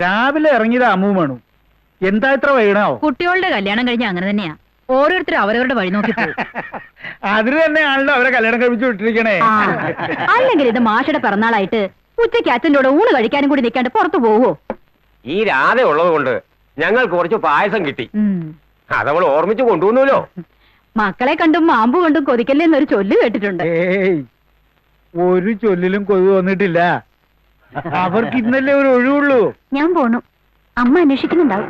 രാവിലെ ഇറങ്ങിയത് അമ്മു വേണു. എന്താ ഇത്ര വൈകണോ? കുട്ടികളുടെ കല്യാണം കഴിഞ്ഞ അങ്ങനെ തന്നെയാ. ഓരോരുത്തരും അവരവരുടെ വഴി നോക്കി പോകും. അതിന് തന്നെയാണല്ലോ അവരെ കല്യാണം കഴിപ്പിച്ചു വിട്ടിരിക്കണേ. അല്ലെങ്കിൽ ഇത് മാഷയുടെ പിറന്നാളായിട്ട് ഉച്ചയ്ക്ക് അച്ഛൻ്റെ കൂടെ ഊണ് കഴിക്കാനും കൂടി നിൽക്കാണ്ട് പുറത്തു പോവോ? ഈ രാധ ഉള്ളത് കൊണ്ട് ഞങ്ങൾക്ക് കുറച്ച് പായസം കിട്ടി. അതവൾ ഓർമ്മിച്ച് കൊണ്ടുവന്നല്ലോ. മക്കളെ കണ്ടും മാമ്പു കൊണ്ടും കൊതിക്കല്ലേ എന്നൊരു ചൊല്ല് കേട്ടിട്ടുണ്ട്. ഒരു ചൊല്ലിലും കൊതു വന്നിട്ടില്ല. അവർക്ക് ഇന്നല്ലേ ഒരു ഒഴിവുള്ളൂ. ഞാൻ പോണു. അമ്മ അന്വേഷിക്കുന്നുണ്ടാവും.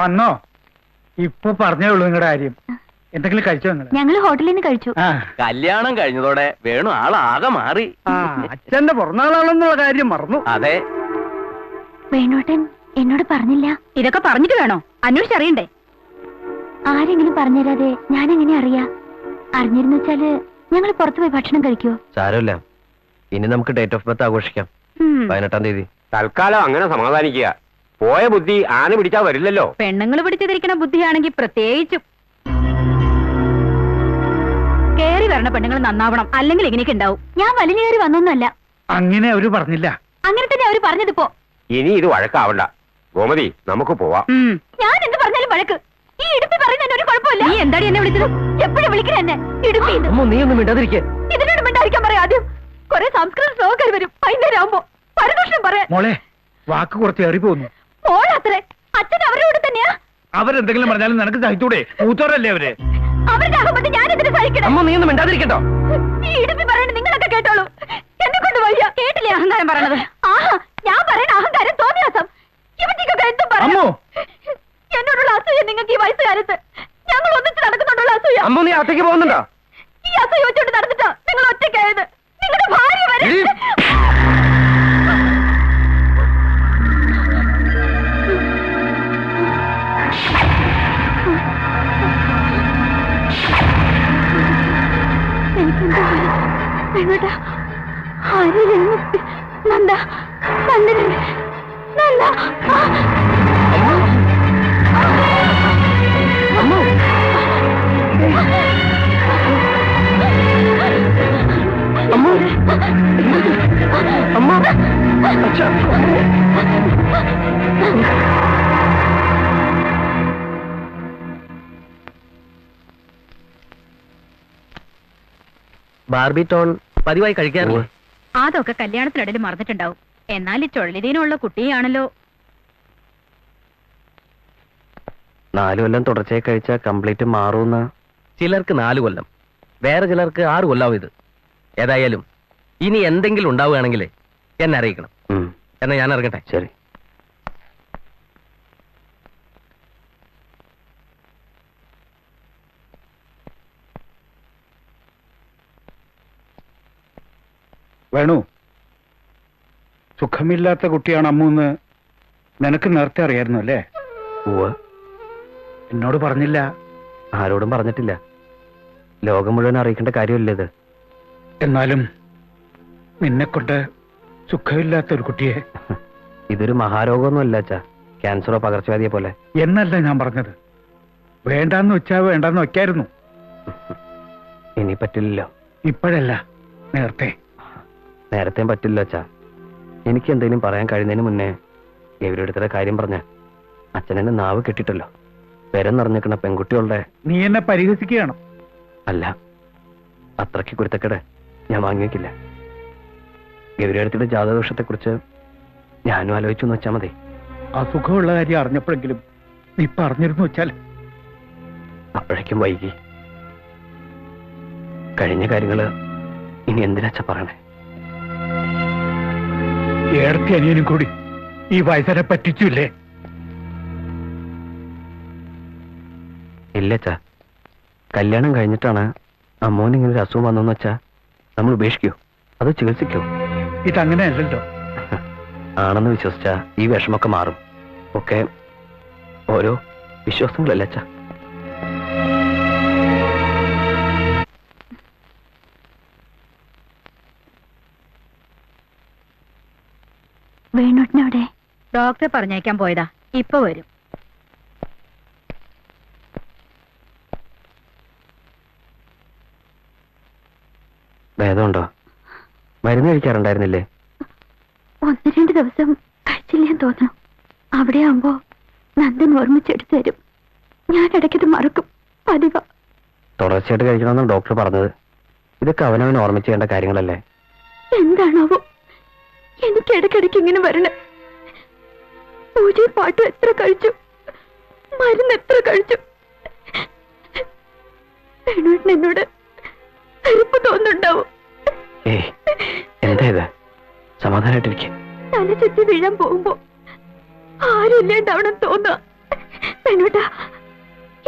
വന്നോ? ഇപ്പൊ പറഞ്ഞേ ഉള്ളൂ നിങ്ങളുടെ കാര്യം. എന്തെങ്കിലും കഴിച്ചോ നിങ്ങൾ? ഞങ്ങള് ഹോട്ടലിൽ നിന്ന് കഴിച്ചു. കല്യാണം കഴിഞ്ഞതോടെ വേണു ആളാകെ മാറി. അച്ഛന്റെ പിറന്നാളാണെന്നുള്ള കാര്യം മറന്നു. അതെ, വേണോട്ടൻ എന്നോട് പറഞ്ഞില്ല. ഇതൊക്കെ പറഞ്ഞിട്ട് വേണോ അന്വേഷിച്ചറിയണ്ടേ? ആരെങ്കിലും പറഞ്ഞുതരാതെ ഞാൻ എങ്ങനെ അറിയാ? അറിഞ്ഞിരുന്നു വെച്ചാല് ഞങ്ങൾ പുറത്തു പോയി ഭക്ഷണം കഴിക്കുവോ? സാരമില്ല, ഇനി നമുക്ക് ഡേറ്റ് ഓഫ് ബർത്ത് ആഘോഷിക്കാം. 18-ാം തീയതി. തൽക്കാലം അങ്ങനെ സമാധാനിക്കുക. പോയ ബുദ്ധി ആന പിടിച്ചാ വരില്ലല്ലോ. പെണ്ണുങ്ങൾ പിടിച്ചിരിക്കണ ബുദ്ധിയാണെങ്കിൽ പ്രത്യേകിച്ചും. കേറി വരണ പെണ്ണുങ്ങൾ നന്നാവണം, അല്ലെങ്കിൽ ഇങ്ങനെയൊക്കെ ഉണ്ടാവും. ഞാൻ വലിഞ്ഞേറി വന്നൊന്നുമല്ല. അങ്ങനെ അവര് പറഞ്ഞില്ല. അങ്ങനെ തന്നെ അവര് പറഞ്ഞതിപ്പോ. ഇനി ഇത് വഴക്കാവണ്ട ഗോമതി, നമുക്ക് പോവാം. ഞാൻ എന്ത് പറഞ്ഞാലും വഴക്ക്. ഈ ഇടുപ്പി പറയുന്നതിന് ഒരു കുഴപ്പമില്ല. നീ എന്താടി എന്നെ വിളിച്ചത്? എപ്പോഴും വിളിക്കണ എന്നെ ഇടുപ്പി. നീ ഒന്നും മിണ്ടാതിരിക്കേ. ഇതിനോട് മിണ്ടായിരിക്കാൻ പറയാം. ആദ്യം കുറെ സംസ്കൃത ശ്ലോകർ വരും. വൈകുന്നേരമാകുമ്പോ പരദൂഷണം പറയാൻ. മോളെ, വാക്ക് കുറച്ച് ഏറി പോകുന്നു. മോളത്രേ അച്ഛൻ അവരോട് തന്നെയാ. അവരെന്തെങ്കിലും പറഞ്ഞാലും നിനക്ക് സഹിച്ചൂടെ? മൂത്തോരല്ലേ അവര്. അവരുടെ ആകുമ്പോ ഞാൻ എന്തിനു സഹിക്കണം? നീ ഒന്നും മിണ്ടാതിരിക്കട്ടോ. ഈ ഇടുപ്പി പറയണ നിങ്ങളൊക്കെ കേട്ടോളൂ. എന്നെ കൊണ്ട് വയ്യ. കേട്ടില്ലേ അഹങ്കാരം പറയണത്? ആഹാ, ഞാൻ പറയണ അഹങ്കാരം തോന്നിയാസം. ഇവറ്റിക്കൊക്കെ എന്തും പറയാം. എന്നോടുള്ള അസൂയ നിങ്ങൾക്ക് ഈ വയസ്സുകാലത്ത്. ഞങ്ങൾ ഒന്നിച്ച് നടക്കുന്നുണ്ടുള്ള അസൂയ. നീ അകത്തേക്ക് പോകുന്നുണ്ടോ? ഈ അസൂയ വെച്ചോണ്ട് നടന്നിട്ടാ നിങ്ങൾ ഒറ്റയ്ക്കായത്. നിങ്ങളുടെ ഭാര്യ വരെ. നന്ദ നന്ദ നന്ദ ബാർബിറ്റോൺ പതിവായി കഴിക്കാറില്ല. അതൊക്കെ കല്യാണത്തിനിടയിൽ മറന്നിട്ടുണ്ടാവും. എന്നാൽ ഈ ചൊള്ളിതീനുള്ള കുട്ടിയാണല്ലോ. 4 കൊല്ലം തുടർച്ചയായി കഴിച്ചാൽ കംപ്ലീറ്റ് മാറുമെന്ന്. ചിലർക്ക് 4 കൊല്ലം, വേറെ ചിലർക്ക് 6 കൊല്ലാവും ഇത്. ഏതായാലും ഇനി എന്തെങ്കിലും ഉണ്ടാവുകയാണെങ്കിൽ എന്നെ അറിയിക്കണം. എന്നാ ഞാൻ ഇറങ്ങട്ടെ. ശരി. വേണു, സുഖമില്ലാത്ത കുട്ടിയാണ് അമ്മൂന്ന് നിനക്ക് നേരത്തെ അറിയായിരുന്നു അല്ലേ? എന്നോട് പറഞ്ഞില്ല. ആരോടും പറഞ്ഞിട്ടില്ല. ലോകം മുഴുവൻ അറിയിക്കേണ്ട കാര്യമല്ലേ ഇത്. എന്നാലും നിന്നെക്കൊണ്ട് സുഖമില്ലാത്ത ഒരു കുട്ടിയെ. ഇതൊരു മഹാരോഗമൊന്നുമല്ല അച്ഛാ, ക്യാൻസറോ പകർച്ചവ്യാധിയെ പോലെ. എന്നല്ല ഞാൻ പറഞ്ഞത്. വേണ്ടാന്ന് വെച്ചാ വേണ്ടാന്ന് വെക്കായിരുന്നു. ഇനി പറ്റില്ലല്ലോ. ഇപ്പോഴല്ല, നേരത്തെയും പറ്റില്ല അച്ഛാ. എനിക്ക് എന്തെങ്കിലും പറയാൻ കഴിയുന്നതിന് മുന്നേ ഗൗരിയുടെ കാര്യം പറഞ്ഞ അച്ഛനെന്നെ നാവ് കെട്ടിട്ടല്ലോ. പെരം നിറഞ്ഞിരിക്കുന്ന പെൺകുട്ടികളുടെ. നീ എന്നെ പരിഹസിക്കുകയാണോ? അല്ല, അത്രയ്ക്ക് കുരുത്തക്കേട് ഞാൻ വാങ്ങിവെക്കില്ല. ഗൗരിയുടെ ജാതകദോഷത്തെക്കുറിച്ച് ഞാനും ആലോചിച്ചു വെച്ചാൽ മതി. അസുഖമുള്ള കാര്യം അറിഞ്ഞപ്പോഴെങ്കിലും നീ പറഞ്ഞിരുന്നു വെച്ചാൽ. അപ്പോഴേക്കും വൈകി. കഴിഞ്ഞ കാര്യങ്ങള് ഇനി എന്തിനാച്ചാ പറയണേ? ഏടത്തി അനിയനും കൂടി ഈ വയസ്സനെ പറ്റിച്ചില്ലേ? ഇല്ലച്ചാ, കല്യാണം കഴിഞ്ഞിട്ടാണ് അമ്മോന് ഇങ്ങനെ ഒരു അസുഖം വന്നെന്ന് വെച്ചാ നമ്മൾ ഉപേക്ഷിക്കോ അതോ ചികിത്സിക്കോ? ഇതങ്ങനെയല്ലല്ലോ. ആണെന്ന് വിശ്വസിച്ചാ ഈ വിഷമൊക്കെ മാറും. ഒക്കെ ഓരോ വിശ്വാസങ്ങളല്ലേ അച്ഛാ. വേണുട്ടിനവിടെ ഡോക്ടറെ പറഞ്ഞേക്കാൻ പോയതാ. ഇപ്പൊ വരും. ഭേദമുണ്ടോ? മരുന്ന് കഴിക്കാറുണ്ടായിരുന്നില്ലേ? 1-2 ദിവസം കഴിച്ചില്ലെന്ന് തോന്നുന്നു. അവിടെ ആവുമ്പോ നന്ദൻ ഓർമ്മിച്ചെടുത്തു തരും. ഞാൻ ഇടയ്ക്കത് മറക്കും. പതിവാ. തുടർച്ചയായിട്ട് കഴിക്കണമെന്നാണ് ഡോക്ടർ പറഞ്ഞത്. ഇതൊക്കെ അവനവൻ ഓർമ്മിച്ച് ചെയ്യേണ്ട കാര്യങ്ങളല്ലേ? എന്താണാവോ എനിക്ക് ഇടയ്ക്കിടയ്ക്ക് ഇങ്ങനെ വരണേ. പൂജയും പാട്ടും എത്ര കഴിച്ചു, മരുന്ന് എത്ര കഴിച്ചു. എന്നോട് അരിപ്പ് തോന്നുന്നുണ്ടാവും. എന്താ ഇത്? സമാധാനായിട്ടിരിക്കെ. തല ചുറ്റി വീഴാൻ പോകുമ്പോ ആരും ഇല്ലാണ്ടാവണം തോന്നുക. പെണ്ണോട്ടാ,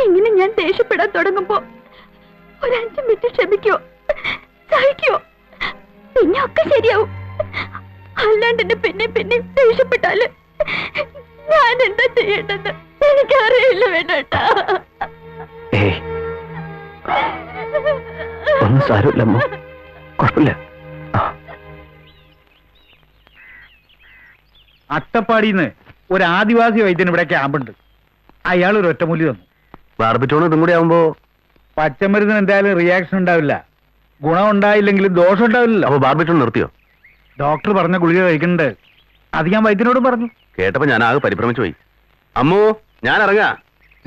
ഇങ്ങനെ ഞാൻ ദേഷ്യപ്പെടാൻ തുടങ്ങുമ്പോ 5 മിനിറ്റ് ക്ഷമിക്കോ, സഹിക്കോ, പിന്നെ ഒക്കെ ശരിയാവും. അല്ലാണ്ട് എന്നെ പിന്നെ ദേഷ്യപ്പെട്ടാല് ഞാൻ എന്താ ചെയ്യേണ്ടത് എനിക്കറിയില്ല. വേണ്ടാ, ഒന്നും സാരമില്ലമ്മ, കുഴപ്പമില്ല. അട്ടപ്പാടിന്ന് ഒരു ആദിവാസി വൈദ്യൻ ഇവിടെ ക്യാമ്പുണ്ട്. അയാൾ ഒരു ഒറ്റമൂലി തന്നു. ബാർബിറ്റോൺ ഇതും കൂടി ആവുമ്പോ പച്ചമരുന്നിന് എന്തായാലും റിയാക്ഷൻ ഉണ്ടാവില്ല. ഗുണം ഉണ്ടായില്ലെങ്കിലും ദോഷം ഉണ്ടാവില്ലല്ലോ. അപ്പൊ ബാർബിറ്റോൺ നിർത്തിയോ? ഡോക്ടർ പറഞ്ഞ ഗുളിക കഴിക്കുന്നുണ്ട്. അത് ഞാൻ വൈദ്യനോടും പറഞ്ഞു. കേട്ടപ്പോ ഞാൻ ആകെ പരിഭ്രമിച്ചു പോയി. അമ്മോ, ഞാൻ ഇറങ്ങാ.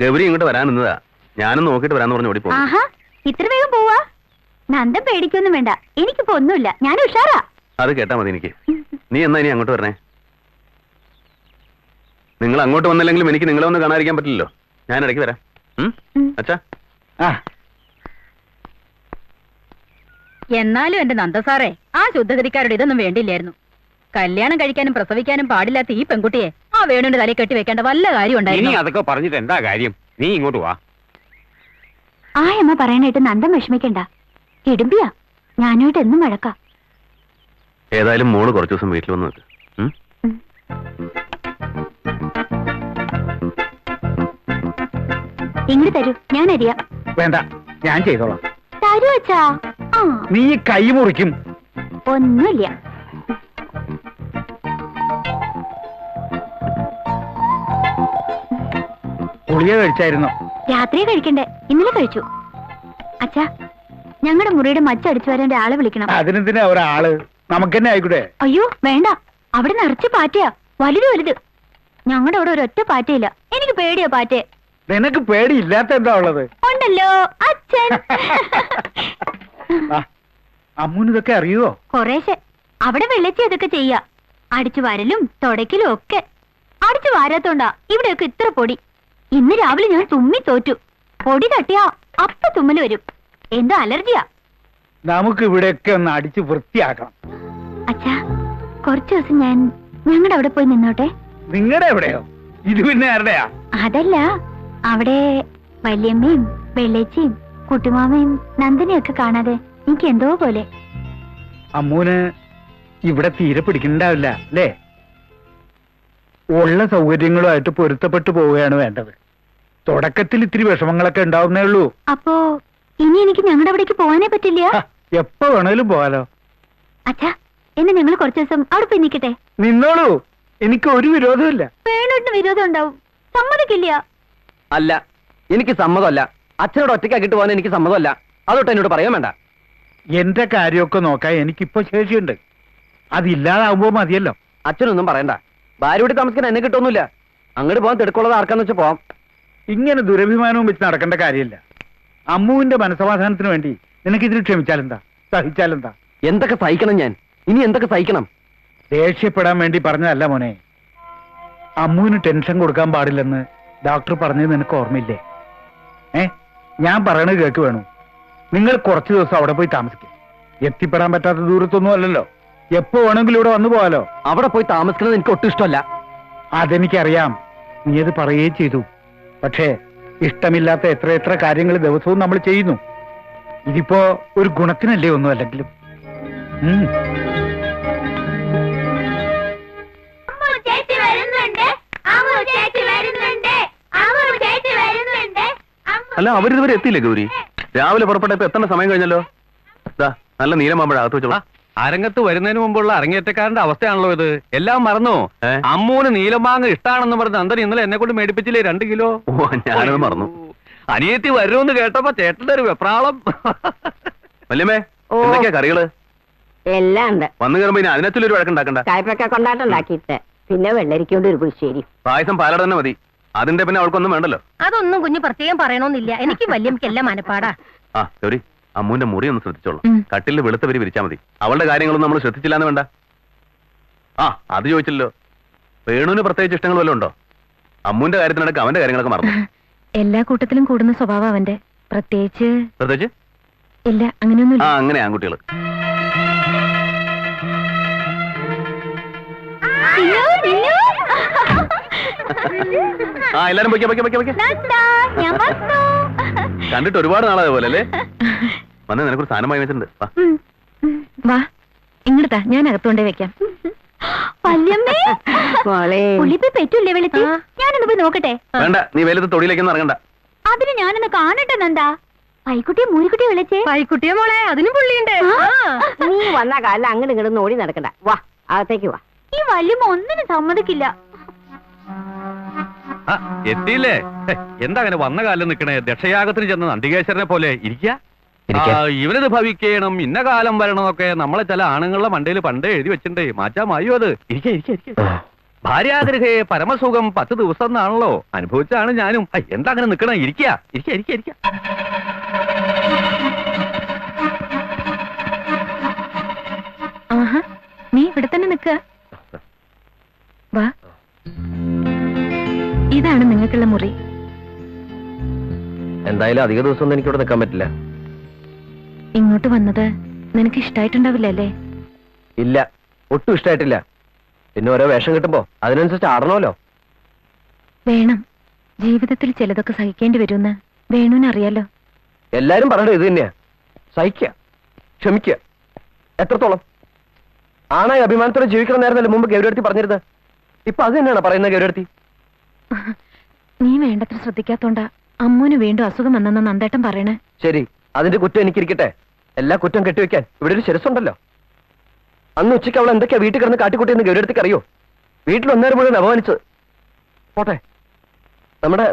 ഗൗരി ഇങ്ങോട്ട് വരാൻ നിന്നതാ. ഞാനും നോക്കിട്ട് വരാന്ന് പറഞ്ഞു ഓടിപ്പോ. ആഹാ, ഇത്ര വേഗം പോവാ? നന്ദൻ പേടിക്കൊന്നും വേണ്ട, എനിക്കിപ്പോ ഒന്നുമില്ല, ഞാൻ ഉഷാറാ. അത് കേട്ടാ മതി എനിക്ക്. നീ എന്നാ ഇനി അങ്ങോട്ട് വരണേ? നിങ്ങൾ അങ്ങോട്ട് വന്നില്ലെങ്കിലും എനിക്ക് നിങ്ങളെ ഒന്ന് കാണാതിരിക്കാൻ പറ്റില്ലല്ലോ. ഞാൻ ഇടയ്ക്ക് വരാം. അച്ഛാ. എന്നാലും എന്റെ നന്ദസാറേ, ആ ശുദ്ധഗതിക്കാരുടെ ഇതൊന്നും വേണ്ടില്ലായിരുന്നു. കല്യാണം കഴിക്കാനും പ്രസവിക്കാനും പാടില്ലാത്ത ഈ പെൺകുട്ടിയെ ആ വേണുവിന്റെ തലയിൽ കെട്ടി വെക്കേണ്ട വല്ല കാര്യം ഉണ്ടായിരുന്നു. അതൊക്കെ പറഞ്ഞിട്ട് എന്താ കാര്യം? നീ ഇങ്ങോട്ട് വാ. ആ അമ്മ പറയണായിട്ട് നന്ദൻ വിഷമിക്കണ്ട. ഇടുമ്പിയാ, ഞാനോട്ട് എന്നും വഴക്കാം. ഏതായാലും മോള് കുറച്ചു ദിവസം വീട്ടിൽ വന്ന് നിൽക്ക്. ഇങ്ങോട്ട് തരൂ, ഞാൻ അറിയാം. വേണ്ട, ഞാൻ ചെയ്തോളാം. തരൂ അച്ഛാ. നീ കൈ മുറിക്കും. ഒന്നുമില്ല. ഗുളിക കഴിച്ചായിരുന്നോ? രാത്രി കഴിക്കണ്ടേ, ഇന്നലെ കഴിച്ചു. അച്ഛാ, ഞങ്ങളുടെ മുറിയുടെ മച്ചടിച്ചു വരാൻ ഒരാളെ വിളിക്കണം. അതിനെന്തിനാ ഒരാള്? നമുക്ക് തന്നെ ആയിക്കൂടെ? അയ്യോ വേണ്ട, അവിടെ നിറച്ച് പാറ്റയാ, വലുത്. ഞങ്ങളുടെ അവിടെ ഒരൊറ്റ പാറ്റയില്ല. എനിക്ക് പേടിയാ പാറ്റയെ. നിനക്ക് പേടിയില്ലാത്ത എന്താ ഉള്ളത്? ഉണ്ടല്ലോ അച്ഛൻ. അമ്മൂന് ഇതൊക്കെ അറിയുവോ? കൊറേശ്ശെ. അവിടെ വെള്ളച്ചി ഇതൊക്കെ ചെയ്യാ. അടിച്ചു വരലും തുടക്കലും ഒക്കെ. അടിച്ചു വാരാത്തോണ്ടാ ഇവിടെയൊക്കെ ഇത്ര പൊടി. ഇന്ന് രാവിലെ ഞാൻ തുമ്മി തോറ്റു. പൊടി തട്ടിയാ അപ്പ തുമ്മല് വരും. എന്തോ അലർജിയാ. നമുക്ക് ഇവിടെയൊക്കെ ഒന്ന് അടിച്ചു വൃത്തിയാക്കണം. അച്ഛാ, കുറച്ചു ദിവസം ഞാൻ ഞങ്ങളുടെ അവിടെ പോയി നിന്നോട്ടെ. നിങ്ങളുടെ എവിടെയോ? ഇത് പിന്നെ ആരുടെയാ? അതല്ല, അവിടെ വല്യമ്മയും വെള്ളേച്ചിയും കുട്ടിമാമയും നന്ദനെയൊക്കെ കാണാതെ എനിക്ക് എന്തോ പോലെ. അമ്മൂന് ഇവിടെ തീരെ പിടിക്കണ്ടാവില്ല അല്ലേ? ഉള്ള സൗകര്യങ്ങളുമായിട്ട് പൊരുത്തപ്പെട്ടു പോവുകയാണ് വേണ്ടത്. തുടക്കത്തിൽ ഇത്തിരി വിഷമങ്ങളൊക്കെ ഉണ്ടാവുന്നേ ഉള്ളൂ. അപ്പോ ഇനി എനിക്ക് ഞങ്ങളുടെ അവിടേക്ക് പോകാനേ പറ്റില്ല? എപ്പോ വേണേലും പോകാലോ. അച്ഛാ, എന്നെ ഞങ്ങൾ കുറച്ചു ദിവസം അവിടെ പോയി നിൽക്കട്ടെ? നിന്നോളൂ, എനിക്ക് ഒരു വിരോധമില്ല. വേണോട്ടിന് വിരോധം ഉണ്ടാവും. സമ്മതിക്കില്ല. അല്ല, എനിക്ക് സമ്മതമല്ല. അച്ഛനോട് ഒറ്റയ്ക്കാക്കിട്ട് പോകാൻ എനിക്ക് സമ്മതമല്ല. അതൊട്ട് എന്നോട് പറയാൻ വേണ്ട. എന്റെ കാര്യമൊക്കെ നോക്കാൻ എനിക്കിപ്പോ ശേഷിയുണ്ട്. അതില്ലാതാവുമ്പോ മതിയല്ലോ. അച്ഛനൊന്നും പറയണ്ട. ഭാര്യയോട് താമസിക്കാൻ എന്നെ കിട്ടൊന്നുമില്ല. അങ്ങോട്ട് പോകാൻ തിടുക്കുള്ളത് ആർക്കാന്ന് വെച്ചാൽ പോവാം. ഇങ്ങനെ ദുരഭിമാനവും വെച്ച് നടക്കേണ്ട കാര്യമില്ല. അമ്മുവിന്റെ മനസമാധാനത്തിന് വേണ്ടി നിനക്കിതിൽ ക്ഷമിച്ചാലെന്താ, സഹിച്ചാലെന്താ? എന്തൊക്കെ സഹിക്കണം ഞാൻ? ഇനി എന്തൊക്കെ സഹിക്കണം? ദേഷ്യപ്പെടാൻ വേണ്ടി പറഞ്ഞതല്ല മോനെ. അമ്മുവിന് ടെൻഷൻ കൊടുക്കാൻ പാടില്ലെന്ന് ഡോക്ടർ പറഞ്ഞത് നിനക്ക് ഓർമ്മയില്ലേ? ഞാൻ പറയണത് കേക്ക് വേണു. നിങ്ങൾ കുറച്ചു ദിവസം അവിടെ പോയി താമസിക്കും. എത്തിപ്പെടാൻ പറ്റാത്ത ദൂരത്തൊന്നും അല്ലല്ലോ. എപ്പോ വേണമെങ്കിലും ഇവിടെ വന്നു പോകാലോ. അവിടെ പോയി താമസിക്കുന്നത് എനിക്ക് ഒട്ടും ഇഷ്ടമല്ല. അതെനിക്കറിയാം, നീ അത് പറയുകയും ചെയ്തു. പക്ഷേ ഇഷ്ടമില്ലാത്ത എത്ര കാര്യങ്ങൾ ദിവസവും നമ്മൾ ചെയ്യുന്നു. ഇതിപ്പോ ഒരു ഗുണത്തിനല്ലേ ഒന്നും അല്ലെങ്കിലും. അല്ല, അവരിതുവരെ എത്തിയില്ലേ ഗൗരി? രാവിലെ പുറപ്പെട്ടപ്പോ എത്ര സമയം കഴിഞ്ഞല്ലോ. നല്ല നീലമാമ്പഴ അകത്ത് വെച്ചോളാം. അരങ്ങത്ത് വരുന്നതിന് മുമ്പുള്ള അരങ്ങേറ്റക്കാരന്റെ അവസ്ഥയാണല്ലോ ഇത്. എല്ലാം മറന്നോ? അമ്മൂന് നീലമാങ്ങ ഇഷ്ടാണെന്ന് പറഞ്ഞ് നന്ദൻ ഇന്നലെ എന്നെ കൊണ്ട് മേടിപ്പിച്ചില്ലേ 2 കിലോ. ഞാനത് മറന്നു. അനിയത്തി വരുമെന്ന് കേട്ടപ്പോ ചേട്ടന്റെ ഒരു വെപ്രാളം. വല്യമ്മേ, എന്തൊക്കെയാ കറികള്? എല്ലാം ഉണ്ട്. വന്നു കയറുമ്പോ ഇനി അതിനകത്തൊരു വഴക്കുണ്ടാക്കണ്ട. കായ്പക്ക കൊണ്ടാട്ടുണ്ടാക്കിയിട്ട് പിന്നെ വെള്ളരിക്കൊണ്ട് ഒരു പുളിശ്ശേരി. പായസം പാലട തന്നെ മതി. അതിന്റെ പിന്നെ അവൾക്കൊന്നും വേണ്ടല്ലോ. അതൊന്നും കുഞ്ഞു പ്രത്യേകം പറയണമെന്നില്ല. എനിക്ക് വല്യമ്മക്കെല്ലാം മനപ്പാടാ. ആ ഗൗരി, അമ്മൂന്റെ മുറി ഒന്ന് ശ്രദ്ധിച്ചോളാം. കട്ടിലിൽ വെളുത്ത വരി വിരിച്ചാ മതി. അവളുടെ കാര്യങ്ങളൊന്നും നമ്മൾ ശ്രദ്ധിച്ചില്ലാന്ന് വേണ്ട. ആ അത് ചോദിച്ചല്ലോ. വേണുവിന് പ്രത്യേകിച്ച് ഇഷ്ടങ്ങൾ വല്ലതും ഉണ്ടോ? അമ്മൂന്റെ കാര്യത്തിനടക്കം അവന്റെ കാര്യങ്ങളൊക്കെ മറന്നു. എല്ലാ കൂട്ടത്തിലും കൂടുന്ന സ്വഭാവം അവന്റെ. പ്രത്യേകിച്ച് ഇല്ല, അങ്ങനെയൊന്നും ആ അങ്ങനെ ആൺകുട്ടികൾ. ആ എല്ലാരും കണ്ടിട്ട് ഒരുപാട് നാളായ പോലെ അല്ലേ? വന്ന് നിനക്കൊരു സാധനമായി വെച്ചിട്ടുണ്ട്. വാ ഇങ്ങോട്ടാ, ഞാൻ അകത്തുകൊണ്ടേ വെക്കാം. ഞാനൊന്ന് പോയി നോക്കട്ടെ. വേണ്ട, നീ വെയിലത്ത് തൊടിയിലേക്കൊന്നും ഇറങ്ങണ്ട. അതിന് ഞാനൊന്ന് കാണട്ടെ നന്ദാ. പൈക്കുട്ടിയെ മൂരിക്കുട്ടിയെ വിളിച്ചേ. പൈക്കുട്ടിയെ മോളെ, അതിനും പുള്ളിയുണ്ട്. നീ വന്ന കാലം അങ്ങോട്ട് ഇങ്ങോട്ട് ഓടി നടക്കണ്ട. വാ അകത്തേക്ക് വാ. ഈ വല്യമ്മ ഒന്നിനും സമ്മതിക്കില്ല. എത്തിയില്ലേ? എന്താ അങ്ങനെ വന്ന കാലം നിക്കണേ? ദക്ഷയാഗത്തിന് ചെന്ന നന്ദികേശ്വരനെ പോലെ ഇരിക്കുക. ഇവനത് ഭവിക്കണം, ഇന്ന കാലം വരണമെന്നൊക്കെ നമ്മളെ ചില ആണുങ്ങളുടെ മണ്ടയിൽ പണ്ടേ എഴുതി വെച്ചിട്ടേ. മാറ്റാമായോ അത്? ഭാര്യാഗ്രഹേ പരമസുഖം 10 ദിവസം എന്നാണല്ലോ. അനുഭവിച്ചാണ് ഞാനും. എന്താ അങ്ങനെ നിക്കണേ? ഇരിക്ക. ആഹാ, നീ ഇവിടെ തന്നെ നിക്ക. വാ, ഇതാണ് നിങ്ങൾക്കുള്ള മുറി. എന്തായാലും അധിക ദിവസമൊന്നും എനിക്കിവിടെ നിൽക്കാൻ പറ്റില്ല. ഇങ്ങോട്ട് വന്നത് നിനക്ക് ഇഷ്ടായിട്ടുണ്ടാവില്ല അല്ലേ? ഇല്ല, ഒട്ടും ഇഷ്ടമായിട്ടില്ല. പിന്നെ ഓരോ വേഷം കിട്ടുമ്പോ അതിനനുസരിച്ച് ആടണമല്ലോ. വേണം. ജീവിതത്തിൽ ചിലതൊക്കെ സഹിക്കേണ്ടി വരുമെന്ന് വേണുവിനറിയാലോ. എല്ലാരും പറയണത് ഇത് തന്നെയാ. സഹിക്കുക, ക്ഷമിക്കുക. എത്രത്തോളം ആണായി അഭിമാനത്തോടെ ജീവിക്കണം നേരമല്ലേ മുമ്പ് ഗൗരിയെടുത്തി പറഞ്ഞിരുന്നത്? ഇപ്പൊ അത് തന്നെയാണ് പറയുന്നത് ഗൗരിയെടുത്തി. നീ വേണ്ടത്ര ശ്രദ്ധിക്കാത്തോണ്ടാ അമ്മൂന് വീണ്ടും അസുഖം വന്നെന്ന് നന്ദേട്ടൻ പറയണേ. ശരി, അതിന്റെ കുറ്റം എനിക്കിരിക്കട്ടെ. എല്ലാ കുറ്റം കെട്ടിവെക്കാൻ ഇവിടെ ഒരു ശിരസുണ്ടല്ലോ. അന്ന് ഉച്ചയ്ക്ക് അവൾ എന്തൊക്കെയാ വീട്ടിൽ കിടന്ന് കാട്ടിക്കുട്ടിയെന്ന് ഗൗരിയെടുത്തിക്ക് അറിയോ? വീട്ടിൽ ഒന്നേരം മുഴുവൻ അപമാനിച്ചത്. പോട്ടെ, നമ്മുടെ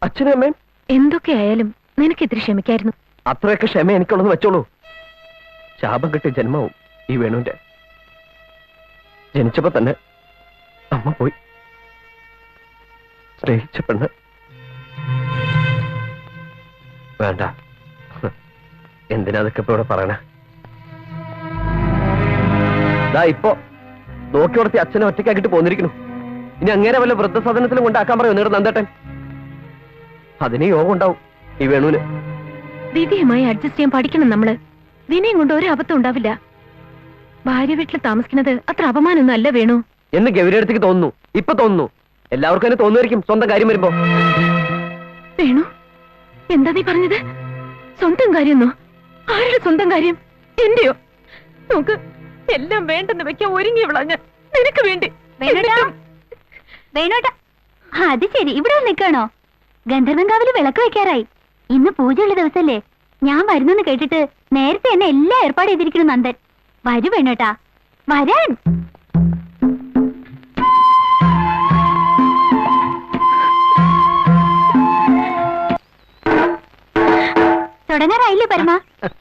അച്ഛനും അമ്മയും എന്തൊക്കെയായാലും നിനക്ക് ഇത്തിരി ക്ഷമിക്കായിരുന്നു. അത്രയൊക്കെ ക്ഷമ എനിക്കുള്ളതെന്ന് വെച്ചോളൂ. ശാപം കിട്ടിയ ജന്മവും ഈ വേണുവിന്റെ. ജനിച്ചപ്പോ തന്നെ അമ്മ പോയി. സ്നേഹിച്ച പെണ്ണ് വേണ്ട. എന്തിനാ അതൊക്കെ ഇപ്പൊ ഇവിടെ പറയണ? ഇപ്പൊ നോക്കി വളർത്തി അച്ഛനെ ഒറ്റയ്ക്കാക്കിട്ട് പോന്നിരിക്കുന്നു. ഇനി അങ്ങനെ വല്ല വൃദ്ധസദനത്തിലും കൊണ്ടാക്കാൻ പറയോ നേരം നന്ദേട്ടൻ? അതിന് യോഗം ഉണ്ടാവും ഈ വേണുവിന്. വിധിയുമായി അഡ്ജസ്റ്റ് ചെയ്യാൻ പഠിക്കണം നമ്മള്. വിനയം കൊണ്ട് ഒരു അബദ്ധം ഉണ്ടാവില്ല. ഭാര്യ വീട്ടിൽ താമസിക്കുന്നത് അത്ര അപമാനൊന്നും അല്ല വേണു എന്ന് ഗൗരിയടുത്തേക്ക് തോന്നുന്നു. ഇപ്പൊ തോന്നുന്നു. എല്ലാവർക്കും തന്നെ തോന്നുമായിരിക്കും സ്വന്തം കാര്യം വരുമ്പോ. വേണു, എന്താ നീ പറഞ്ഞത്? സ്വന്തം കാര്യമെന്നോ? ആരുടെ സ്വന്തം കാര്യം? എന്റെയോ? നോക്ക്, എല്ലാം വേണ്ടെന്ന് വെക്കാൻ ഒരുങ്ങി വിളഞ്ഞ നിനക്ക് വേണ്ടി. വേണോട്ടാ, അത് ശരി, ഇവിടെ നിൽക്കണോ? ഗന്ധർവൻകാവില് വിളക്ക് വെക്കാറായി. ഇന്ന് പൂജയുള്ള ദിവസല്ലേ? ഞാൻ വരുന്നെന്ന് കേട്ടിട്ട് നേരത്തെ എന്നെ എല്ലാം ഏർപ്പാട് ചെയ്തിരിക്കുന്നു നന്ദൻ. വരൂ വേണോട്ടാ, വരാൻ. തുടങ്ങാറായില്ലേ പരമ?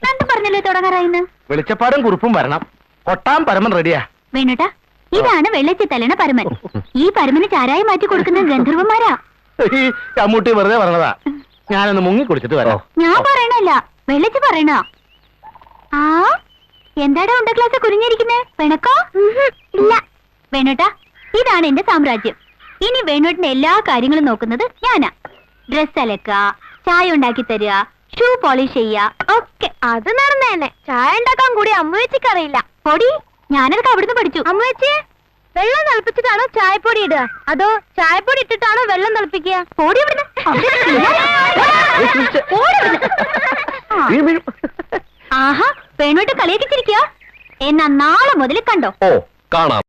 നന്ദൻ പറഞ്ഞല്ലേ തുടങ്ങാറായിന്ന്. വെളിച്ചപ്പാടും കുറുപ്പും വരണം. കൊട്ടാൻ പരമൻ റെഡിയാ. വേണോട്ടാ, ഇതാണ് വെള്ളച്ചി തലണ പരമൻ. ഈ പരമന് ചാരായി മാറ്റി കൊടുക്കുന്ന ഗന്ധർവന്മാരാ. അമ്മൂട്ടി വെറുതെ പറഞ്ഞതാ. ഞാനൊന്ന് മുങ്ങി കുടിച്ചിട്ട് വരാം. ഞാൻ പറയണല്ല, വെള്ളച്ചി പറയണ. ആ എന്താടാ ഉണ്ട ക്ലാസ് കുരിഞ്ഞിരിക്കുന്നേ? പിണക്കോ? ഇല്ല. വേണോട്ടാ, ഇതാണ് എന്റെ സാമ്രാജ്യം. ഇനി വേണോട്ടിന്റെ എല്ലാ കാര്യങ്ങളും നോക്കുന്നത് ഞാനാ. ഡ്രസ് അലക്ക, ചായ ഉണ്ടാക്കി തരിക, ഷൂ പോളിഷ് ചെയ്യാ ഒക്കെ. അത് നടന്നേനെ. ചായ ഉണ്ടാക്കാൻ കൂടി അമ്മവെച്ചിക്ക് അറിയില്ല. പൊടി ഞാനതൊക്കെ അവിടുന്ന് പഠിച്ചു. അമ്മവെച്ചേ, വെള്ളം തിളപ്പിച്ചിട്ടാണോ ചായപ്പൊടി ഇടുക, അതോ ചായപ്പൊടി ഇട്ടിട്ടാണോ വെള്ളം തിളപ്പിക്കുക? പൊടി ഇവിടുന്ന്. ആഹാ, വേണോട്ട് കളിയാക്കിച്ചിരിക്കുക. എന്നാ നാളെ മുതൽ കണ്ടോ? ഓ, കാണാം.